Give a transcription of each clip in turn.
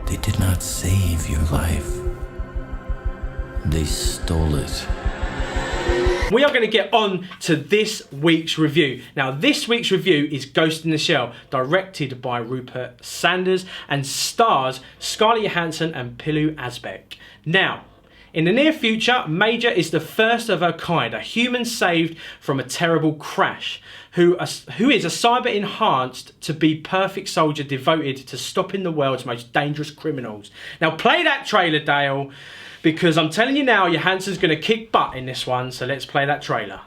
They did not save your life. They stole it. We are going to get on to this week's review. Now, this week's review is Ghost in the Shell, directed by Rupert Sanders and stars Scarlett Johansson and Pilu Asbæk. Now, in the near future, Major is the first of her kind, a human saved from a terrible crash, who is a cyber-enhanced to be perfect soldier devoted to stopping the world's most dangerous criminals. Now, play that trailer, Dayle, because I'm telling you now, Johansson's going to kick butt in this one, so let's play that trailer.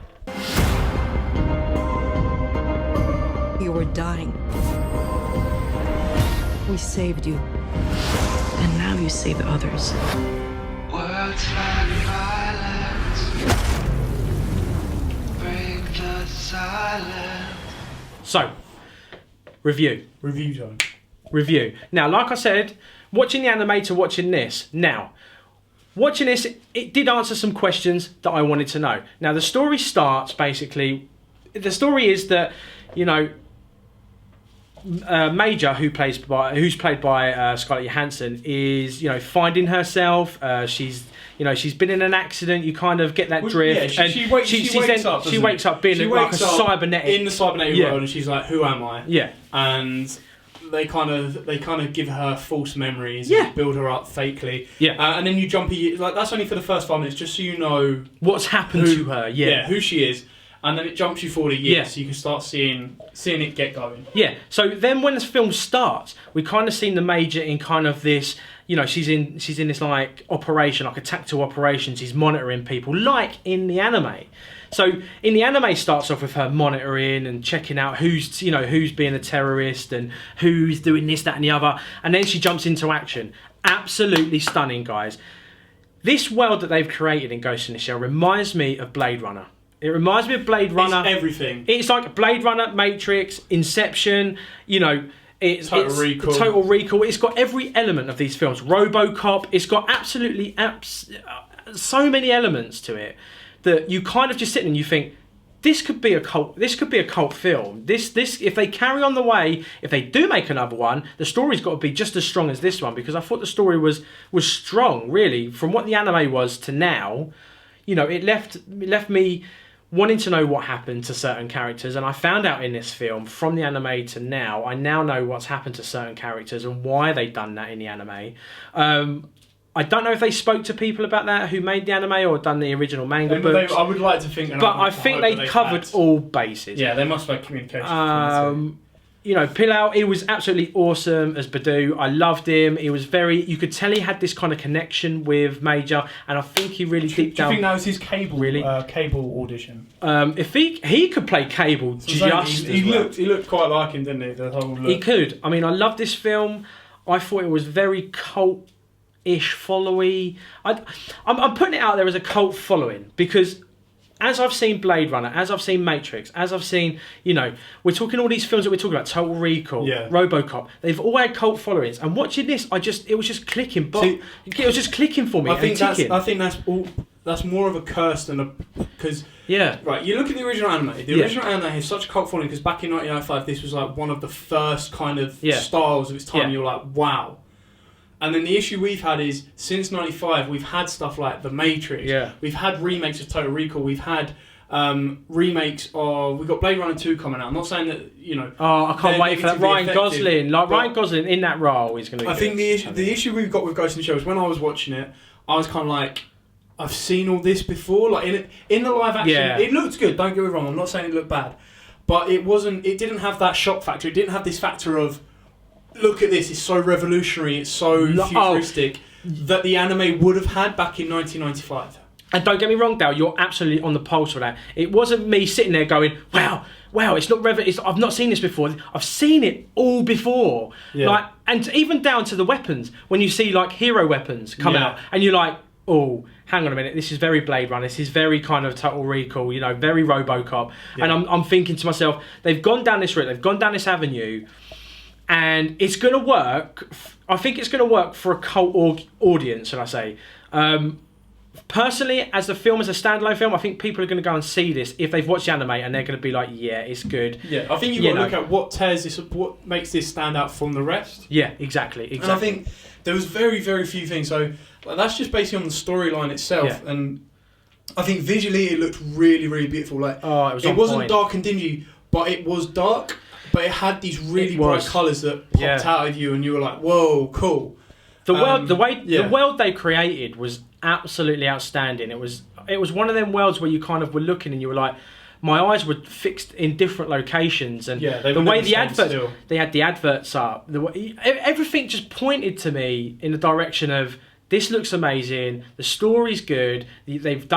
You were dying. We saved you. And now you save others. Words like violence break the silence. So, review. Review time. Review. Now, like I said, watching the anime to watching this. Now, watching this, it did answer some questions that I wanted to know. Now, the story starts, basically, the story is that, you know, Major, who's played by Scarlett Johansson, is, you know, finding herself. She's been in an accident. You kind of get that drift. Yeah, she wakes up being like a cybernetic in the cybernetic world, and she's like, "Who am I?" Yeah, and they kind of give her false memories, yeah, and build her up fakely, yeah, and then you jump like that's only for the first 5 minutes, just so you know what's happened to her, who she is. And then it jumps you forward a year, so you can start seeing it get going. Yeah. So then, when this film starts, we kind of seen the Major in kind of this. You know, she's in this like operation, like a tactical operation. She's monitoring people, like in the anime. So in the anime, starts off with her monitoring and checking out who's being a terrorist and who's doing this, that, and the other. And then she jumps into action. Absolutely stunning, guys. This world that they've created in Ghost in the Shell reminds me of Blade Runner. It reminds me of Blade Runner. It's everything. It's like Blade Runner, Matrix, Inception, you know, it's Total Recall. It's got every element of these films. RoboCop. It's got absolutely so many elements to it that you kind of just sit and you think, this could be a cult. This could be a cult film. This if they carry on the way, if they do make another one, the story's got to be just as strong as this one, because I thought the story was strong, really, from what the anime was to now. You know, it left me wanting to know what happened to certain characters, and I found out in this film, from the anime to now, I now know what's happened to certain characters and why they've done that in the anime. I don't know if they spoke to people about that who made the anime or done the original manga books. I would like to think, but I think they covered all bases. Yeah, they must have had communication. You know, Pilau, he was absolutely awesome as Badu. I loved him. He was you could tell he had this kind of connection with Major, and I think he really deep down. Do you think that was his Cable audition? If he could play Cable, he looked quite like him, didn't he? The whole look. He could. I mean, I love this film. I thought it was very cult-ish followy. I'm putting it out there as a cult following because, as I've seen Blade Runner, as I've seen Matrix, as I've seen, you know, we're talking all these films that we're talking about, Total Recall, RoboCop, they've all had cult followings. And watching this, it was just clicking. It was just clicking for me. I think that's more of a curse than because right. You look at the original anime. The original anime has such a cult following because back in 1995, this was like one of the first kind of styles of its time. You're like, wow. And then the issue we've had is, since 95, we've had stuff like The Matrix. Yeah. We've had remakes of Total Recall. We've had remakes of... We've got Blade Runner 2 coming out. I'm not saying that, you know... Oh, I can't wait for that. Ryan Gosling. Ryan Gosling in that role is going to be I think the issue we've got with Ghost in the Shell is when I was watching it, I was kind of like, I've seen all this before. Like in the live action, it looked good, don't get me wrong. I'm not saying it looked bad. But it didn't have that shock factor. It didn't have this factor of... Look at this, it's so revolutionary, it's so futuristic that the anime would have had back in 1995. And don't get me wrong, Dayle, you're absolutely on the pulse with that. It wasn't me sitting there going, wow, it's not I've not seen this before. I've seen it all before. Yeah. Like, and even down to the weapons, when you see like hero weapons come out, and you're like, oh, hang on a minute, this is very Blade Runner, this is very kind of Total Recall, you know, very RoboCop. Yeah. And I'm thinking to myself, they've gone down this route, they've gone down this avenue, and it's going to work. I think it's going to work for a cult audience, should I say. personally, as a film, as a standalone film, I think people are going to go and see this if they've watched the anime and they're going to be like, yeah, it's good. Yeah, I think you've got to look at what makes this stand out from the rest. Yeah, exactly. And I think there was very, very few things. So that's just basically on the storyline itself. Yeah. And I think visually it looked really, really beautiful. Like, it wasn't dark and dingy, but it was dark. But it had these really bright colours that popped out of you, and you were like, "Whoa, cool!" The world they created was absolutely outstanding. It was one of them worlds where you kind of were looking, and you were like, my eyes were fixed in different locations, and the way the adverts, they had the adverts up, everything just pointed to me in the direction of, this looks amazing, the story's good, they've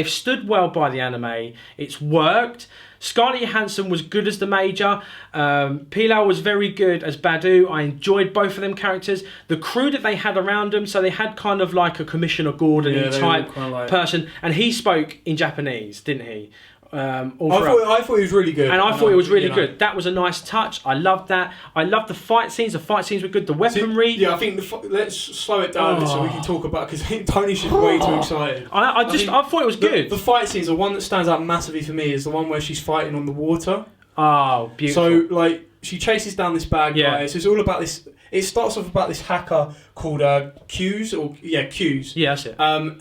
stood well by the anime, it's worked. Scarlett Johansson was good as the Major. Pilar was very good as Badu. I enjoyed both of them characters. The crew that they had around them, so they had kind of like a Commissioner Gordon type person, and he spoke in Japanese, didn't he? I thought he was really good. And I thought it was really good. That was a nice touch. I loved that. I loved the fight scenes. The fight scenes were good. The weaponry. I think let's slow it down so we can talk about, because I think Tony's just way too excited. I thought it was good. The fight scenes, the one that stands out massively for me is the one where she's fighting on the water. Oh, beautiful. So like she chases down this bad guy. So it's all about this. It starts off about this hacker called Q's. Q's. Yeah, that's it.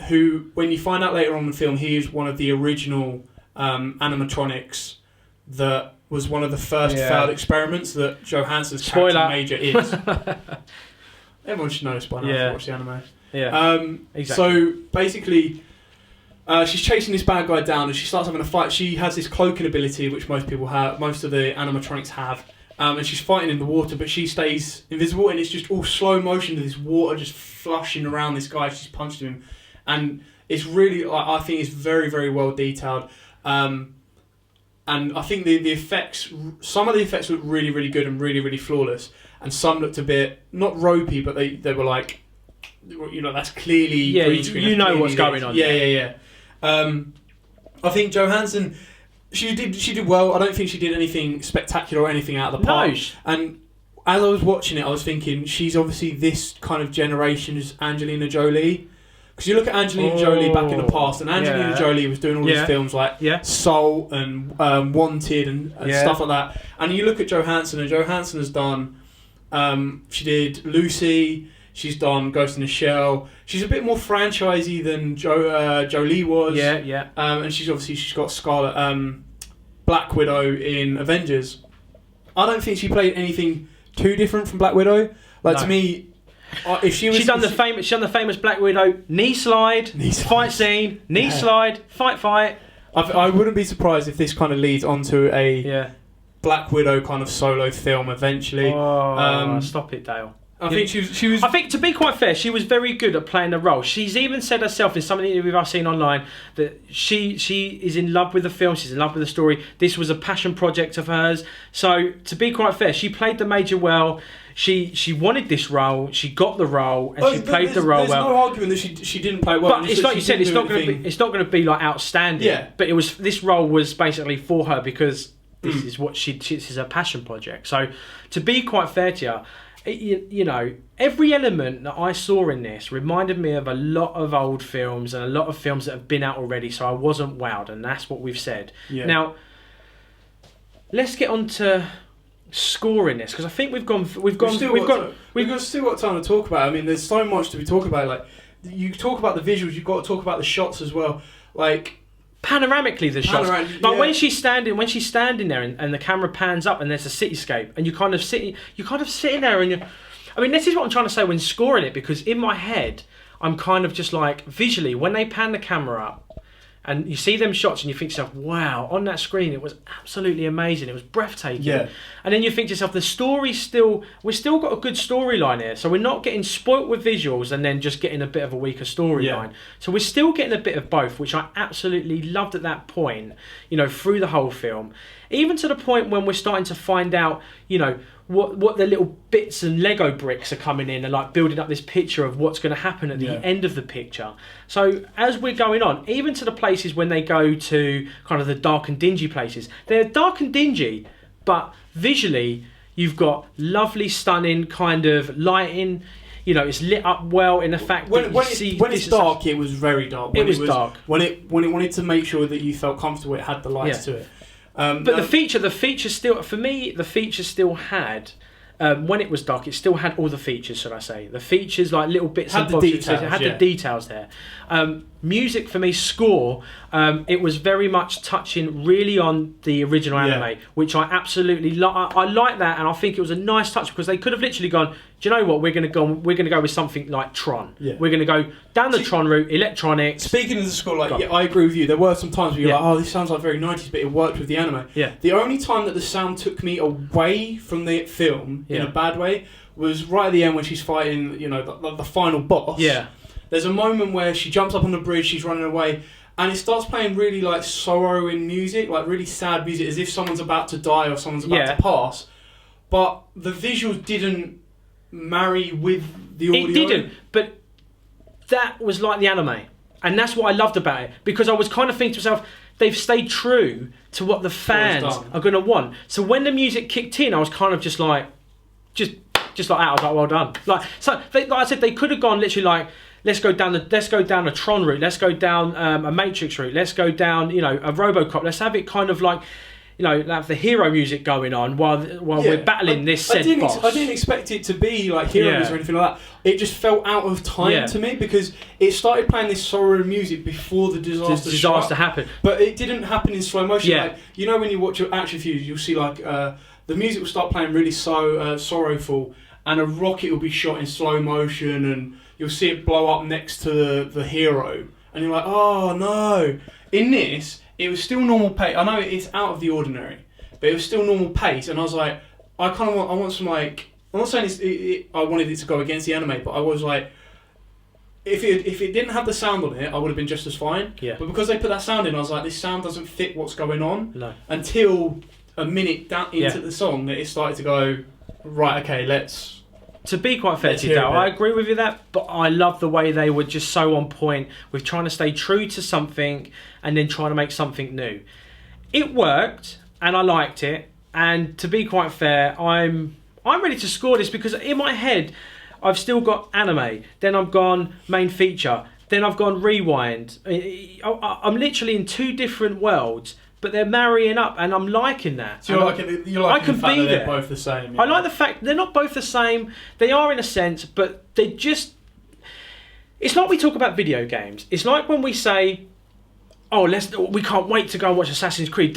Who, when you find out later on in the film, he is one of the original animatronics that was one of the first failed experiments that Johansson's character Major is. Everyone should know this by now if you watch the anime. Yeah, exactly. So basically, she's chasing this bad guy down, and she starts having a fight. She has this cloaking ability, which most people have, most of the animatronics have, and she's fighting in the water, but she stays invisible, and it's just all slow motion to this water just flushing around this guy. She's punched him, and it's really, I think it's very, very well detailed. And I think the effects, some of the effects looked really, really good and really, really flawless, and some looked a bit not ropey, but they were like, that's clearly green screen. You know what's going on. Yeah. I think Johansson, she did well. I don't think she did anything spectacular or anything out of the park. No. And as I was watching it, I was thinking, she's obviously this kind of generation's Angelina Jolie. Because you look at Angelina Jolie back in the past, and Angelina Jolie was doing all these films like Soul and Wanted and stuff like that. And you look at Johansson, and Johansson has done, she did Lucy, she's done Ghost in the Shell. She's a bit more franchisey than Jolie was. And she's got Scarlet, Black Widow in Avengers. I don't think she played anything too different from Black Widow. To me, if she's done the famous Black Widow knee slide, fight scene, slide, fight. I wouldn't be surprised if this kind of leads onto a Black Widow kind of solo film eventually. Stop it, Dayle. I think she was. I think, to be quite fair, she was very good at playing the role. She's even said herself in some of the interviews I've seen online that she is in love with the film. She's in love with the story. This was a passion project of hers. So, to be quite fair, she played the Major well. She wanted this role. She got the role, and she played the role well. There's no argument that she didn't play well. But it's like you said, it's not going to be like outstanding. Yeah. But this role was basically for her because this is what this is her passion project. So, to be quite fair to you. Every element that I saw in this reminded me of a lot of old films and a lot of films that have been out already, so I wasn't wowed, and that's what we've said. Now, let's get on to scoring this, because I think we've still got time to talk about it. I mean, there's so much to be talking about. Like, you talk about the visuals, you've got to talk about the shots as well. Like, panoramically, the shots. When she's standing there and the camera pans up and there's a cityscape, and you're kind of sitting there, and this is what I'm trying to say when scoring it, because in my head I'm kind of just like, visually, when they pan the camera up and you see them shots and you think to yourself, wow, on that screen it was absolutely amazing, it was breathtaking. And then you think to yourself, we've still got a good storyline here, so we're not getting spoilt with visuals and then just getting a bit of a weaker storyline. So we're still getting a bit of both, which I absolutely loved at that point, through the whole film, even to the point when we're starting to find out, what the little bits and Lego bricks are coming in and like building up this picture of what's going to happen at the end of the picture. So as we're going on, even to the places when they go to kind of the dark and dingy places, they're dark and dingy, but visually you've got lovely, stunning kind of lighting. you know, it's lit up well in the fact when that it's dark, it was very dark. It was dark. When it wanted to make sure that you felt comfortable, it had the lights to it. But the feature still, for me, the feature still had. When it was dark, it still had all the features, should I say. The features, like little bits and bobs. It had the details there. Music, for me, score, it was very much touching really on the original anime, which I absolutely like. I like that, and I think it was a nice touch because they could have literally gone, do you know what, we're going to go with something like Tron. Yeah. We're going to go down the Tron route, electronics. Speaking of the score, like, I agree with you. There were some times where you're like, oh, this sounds like very 90s, but it worked with the anime. Yeah. The only time that the sound took me away from the film in a bad way was right at the end when she's fighting, you know, the final boss. Yeah. There's a moment where she jumps up on the bridge, she's running away, and it starts playing really like sorrowing music, like really sad music, as if someone's about to die or someone's about to pass. But the visuals didn't marry with the audio. It didn't, but that was like the anime. And that's what I loved about it, because I was kind of thinking to myself, they've stayed true to what the fans are going to want. So when the music kicked in, I was kind of just like that. I was like, well done. Like I said, they could have gone literally like, let's go down a Tron route, let's go down a Matrix route, let's go down, you know, a RoboCop. Let's have it kind of like, you know, have the hero music going on while we're battling this boss. I didn't expect it to be like heroes or anything like that. It just felt out of time to me, because it started playing this sorrow music before the disaster happened. But it didn't happen in slow motion. Like, you know, when you watch your action films, you'll see like the music will start playing really sorrowful, and a rocket will be shot in slow motion, and you'll see it blow up next to the hero, and you're like, oh no. In this, it was still normal pace. I know it's out of the ordinary, but it was still normal pace, and I was like, I want some, like, I'm not saying I wanted it to go against the anime, but I was like, if it didn't have the sound on it, I would have been just as fine. Yeah. But because they put that sound in, I was like, this sound doesn't fit what's going on. No. Until a minute down into the song, that it started to go, right, okay, let's... To be quite fair to you, Dayle, I agree with you that, but I love the way they were just so on point with trying to stay true to something and then trying to make something new. It worked, and I liked it. And to be quite fair, I'm ready to score this, because in my head, I've still got anime. Then I've gone main feature. Then I've gone rewind. I'm literally in two different worlds, but they're marrying up, and I'm liking that. So I can be there. They're both the same. Yeah. I like the fact they're not both the same. They are in a sense, but they're just... It's like we talk about video games. It's like when we say, oh, we can't wait to go and watch Assassin's Creed.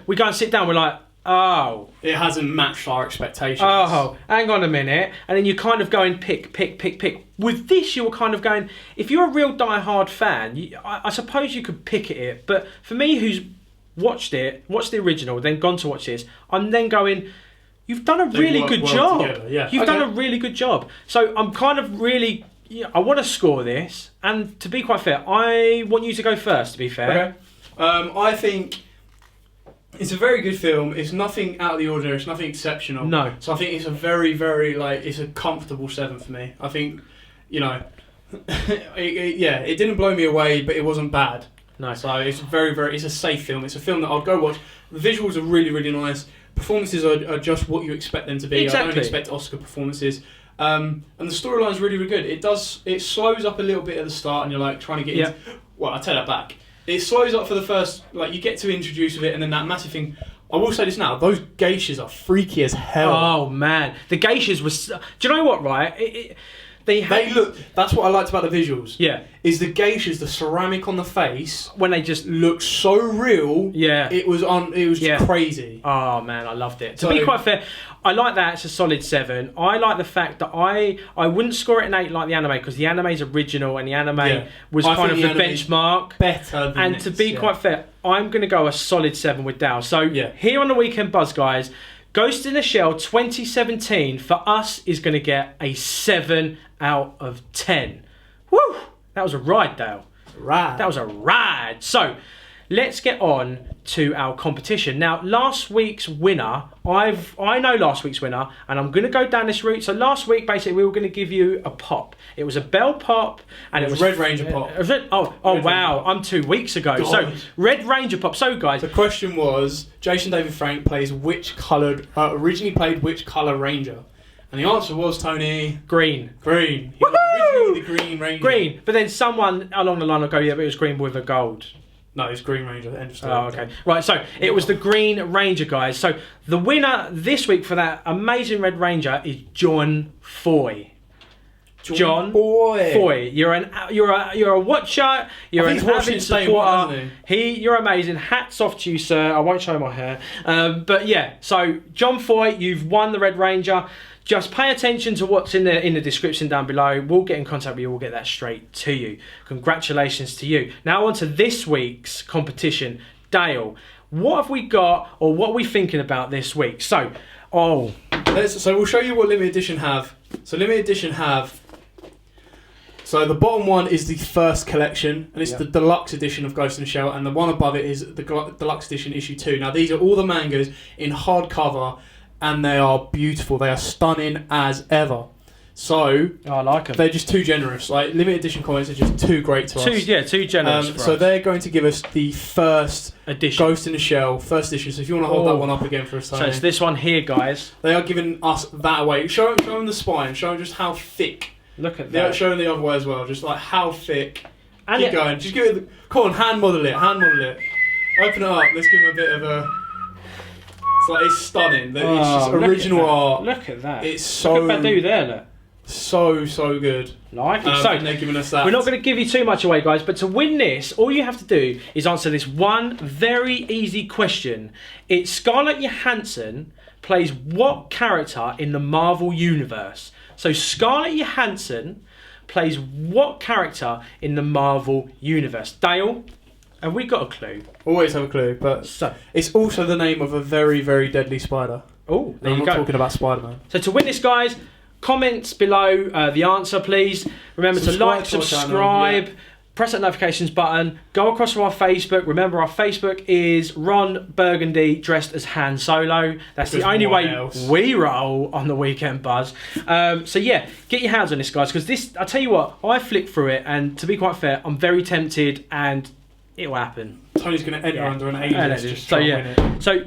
We go and sit down, we're like, oh. It hasn't matched our expectations. Oh, hang on a minute. And then you're kind of going pick. With this, you were kind of going, if you're a real die-hard fan, I suppose you could pick at it. But for me, who's watched the original, then gone to watch this, I'm then going, you've done a really good job. You've done a really good job. So I'm kind of really, I want to score this, and to be quite fair, I want you to go first, to be fair. Okay. I think it's a very good film. It's nothing out of the ordinary. It's nothing exceptional. No. So I think it's a very, very, it's a comfortable 7 for me. I think, you know, it didn't blow me away, but it wasn't bad. No. So it's it's a safe film. It's a film that I'd go watch. The visuals are really, really nice. Performances are just what you expect them to be. Exactly. I don't expect Oscar performances. And the storyline's really, really good. It slows up a little bit at the start, and you're like trying to get into... Well, I take that back. It slows up for the first... Like, you get to introduce with it, and then that massive thing... I will say this now, those geishas are freaky as hell. Oh, man. The geishas was... Do you know what, right? They look... That's what I liked about the visuals. Yeah. Is the geishas, the ceramic on the face... When they just... look so real. Yeah. It was crazy. Oh, man, I loved it. To be quite fair, I like that. It's a solid 7. I like the fact that I wouldn't score it an 8 like the anime, because the anime's original, and the anime was kind of the benchmark. Better than And to be quite fair, I'm going to go a solid 7 with Dayle. So here on the Weekend Buzz, guys, Ghost in the Shell 2017 for us is going to get a 7 out of 10. Woo! That was a ride, Dayle. That was a ride. So let's get on to our competition. Now, last week's winner, I know last week's winner, and I'm going to go down this route. So last week, basically, we were going to give you a pop. It was a Bell pop, and it was Red Ranger pop. Wow! I'm 2 weeks ago. God. So Red Ranger pop. So guys, the question was, Jason David Frank plays originally played which colour Ranger? And the answer was, Tony... Green. Green. He was originally the Green Ranger. Green. But then someone along the line will go, yeah, but it was green with a gold. No, it was Green Ranger. End of story. Oh, okay. Right, so it was the Green Ranger, guys. So the winner this week for that amazing Red Ranger is John Foy. John Foy. You're a watcher. You're an avid supporter. You're amazing. Hats off to you, sir. I won't show my hair. But yeah, so John Foy, you've won the Red Ranger. Just pay attention to what's in the description down below. We'll get in contact with you. We'll get that straight to you. Congratulations to you. Now on to this week's competition. Dayle, what have we got, or what are we thinking about this week? So we'll show you what Limited Edition have. So Limited Edition have... So the bottom one is the first collection, and it's the deluxe edition of Ghost in the Shell, and the one above it is the deluxe edition issue 2. Now these are all the mangas in hardcover, and they are beautiful. They are stunning as ever. So I like them. They're just too generous. Like Limited Edition Comics are just too great to us. Yeah, too generous. So they're going to give us the first edition, Ghost in the Shell first edition. So if you want to hold that one up again for a second. So it's this one here, guys. They are giving us that away. Show them the spine. Show them just how thick. Look at that. They're showing the other way as well. Just like how thick. And keep going. Just give it. Come on, hand model it. Hand model it. Open it up. Let's give them a bit of a. It's stunning. It's just original art. Look at that. It's so. Look at Badu there. Look. So good. Like it. So they're giving us that. We're not going to give you too much away, guys. But to win this, all you have to do is answer this one very easy question. It's Scarlett Johansson plays what character in the Marvel Universe? So Scarlett Johansson plays what character in the Marvel Universe? Dayle, have we got a clue? Always have a clue, but it's also the name of a very, very deadly spider. Oh, there you go. I'm not talking about Spider-Man. So to win this, guys, comments below the answer, please. Remember to like, subscribe, press that notifications button, go across to our Facebook. Remember, our Facebook is Ron Burgundy dressed as Han Solo. That's the only way we roll on the Weekend Buzz. So yeah, get your hands on this, guys, because this, I tell you what, I flicked through it, and to be quite fair, I'm very tempted, and it will happen. Tony's going to enter under an A-list. So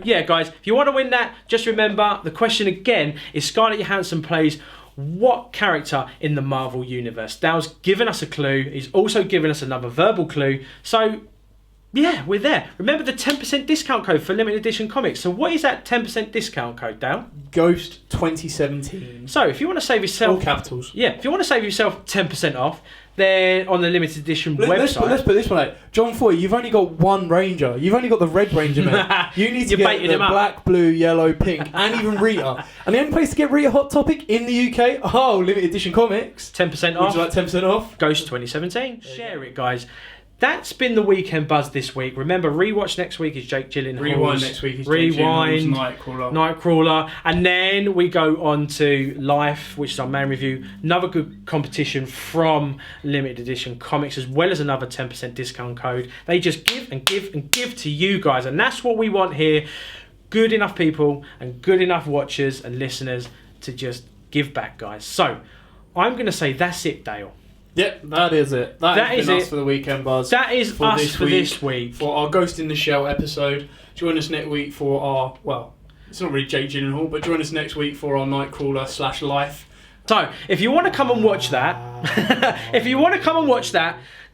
yeah, guys, if you want to win that, just remember the question again is Scarlett Johansson plays what character in the Marvel Universe? Dale's given us a clue. He's also given us another verbal clue. So yeah, we're there. Remember the 10% discount code for Limited Edition Comix. So what is that 10% discount code, Dale? Ghost 2017. So if you want to save yourself... All capitals. Yeah, if you want to save yourself 10% off, then on the Limited Edition website... Let's put this one out. John Foy, you've only got one Ranger. You've only got the Red Ranger, mate. You need to get the black, blue, yellow, pink, and even Rita. And the only place to get Rita Hot Topic in the UK, Limited Edition Comix. 10% off. Would you like 10% off? Ghost 2017. Share it, guys. That's been the Weekend Buzz this week. Remember, rewatch next week is Jake Gyllenhaal's. Rewind next week is Jake Gyllenhaal's Nightcrawler. And then we go on to Life, which is our main review. Another good competition from Limited Edition Comix, as well as another 10% discount code. They just give and give and give to you guys. And that's what we want here. Good enough people and good enough watchers and listeners to just give back, guys. So, I'm going to say that's it, Dayle. Yep, that is it. That is us for the Weekend Buzz. That is us for this week. For our Ghost in the Shell episode. Join us next week for our, well, it's not really Jake Gyllenhaal, but join us next week for our Nightcrawler / Life. So, if you want to come and watch that,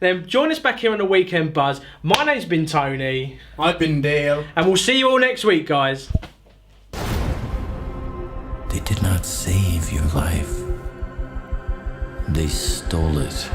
then join us back here on the Weekend Buzz. My name's been Tony. I've been Dayle. And we'll see you all next week, guys. They did not save your life. They stole it.